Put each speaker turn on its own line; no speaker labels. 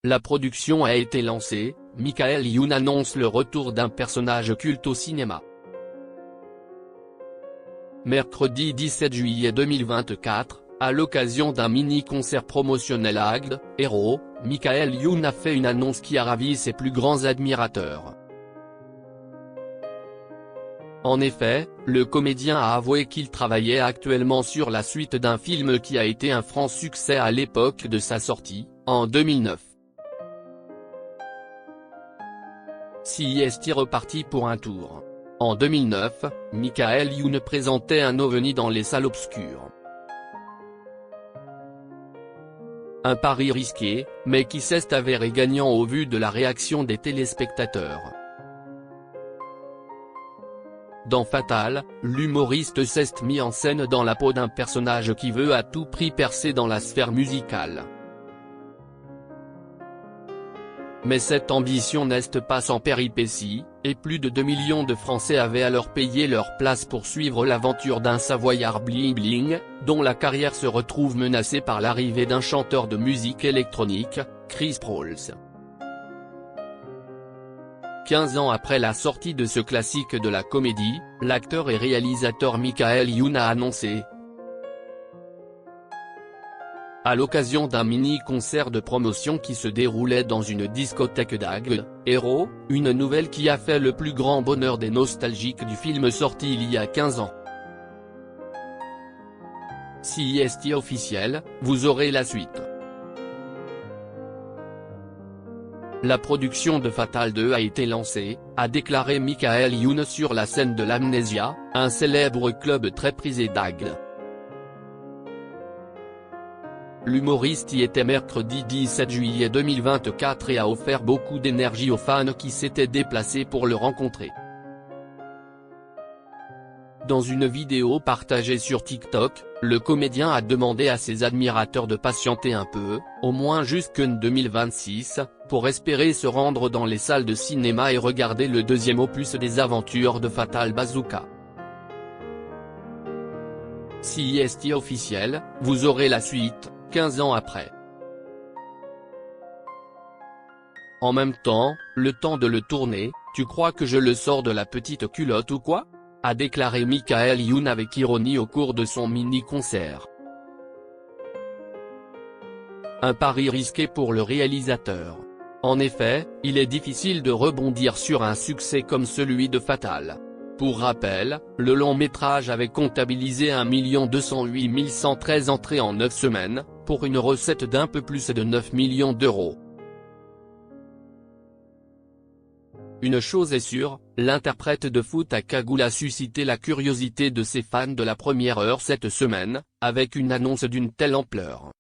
La production a été lancée, Michael Youn annonce le retour d'un personnage culte au cinéma. Mercredi 17 juillet 2024, à l'occasion d'un mini-concert promotionnel à Agde, Hérault, Michael Youn a fait une annonce qui a ravi ses plus grands admirateurs. En effet, le comédien a avoué qu'il travaillait actuellement sur la suite d'un film qui a été un franc succès à l'époque de sa sortie, en 2009. CIST reparti pour un tour. En 2009, Michael Youn présentait un ovni dans les salles obscures. Un pari risqué, mais qui s'est avéré gagnant au vu de la réaction des téléspectateurs. Dans Fatal, l'humoriste s'est mis en scène dans la peau d'un personnage qui veut à tout prix percer dans la sphère musicale. Mais cette ambition n'est pas sans péripéties, et plus de 2 millions de Français avaient alors payé leur place pour suivre l'aventure d'un Savoyard bling-bling, dont la carrière se retrouve menacée par l'arrivée d'un chanteur de musique électronique, Chris Prowls. 15 ans après la sortie de ce classique de la comédie, l'acteur et réalisateur Michael Youn a annoncé, à l'occasion d'un mini-concert de promotion qui se déroulait dans une discothèque d'Agde, Hérault, une nouvelle qui a fait le plus grand bonheur des nostalgiques du film sorti il y a 15 ans. CIST officiel, vous aurez la suite. La production de Fatal 2 a été lancée, a déclaré Michael Youn sur la scène de l'Amnésia, un célèbre club très prisé d'Agde. L'humoriste y était mercredi 17 juillet 2024 et a offert beaucoup d'énergie aux fans qui s'étaient déplacés pour le rencontrer. Dans une vidéo partagée sur TikTok, le comédien a demandé à ses admirateurs de patienter un peu, au moins jusqu'en 2026, pour espérer se rendre dans les salles de cinéma et regarder le deuxième opus des aventures de Fatal Bazooka. CIST officiel, vous aurez la suite, 15 ans après. En même temps, le temps de le tourner, tu crois que je le sors de la petite culotte ou quoi ? A déclaré Michael Youn avec ironie au cours de son mini-concert. Un pari risqué pour le réalisateur. En effet, il est difficile de rebondir sur un succès comme celui de Fatal. Pour rappel, le long-métrage avait comptabilisé 1 208 113 entrées en 9 semaines, pour une recette d'un peu plus de 9 millions d'euros. Une chose est sûre, l'interprète de foot à cagoule a suscité la curiosité de ses fans de la première heure cette semaine, avec une annonce d'une telle ampleur.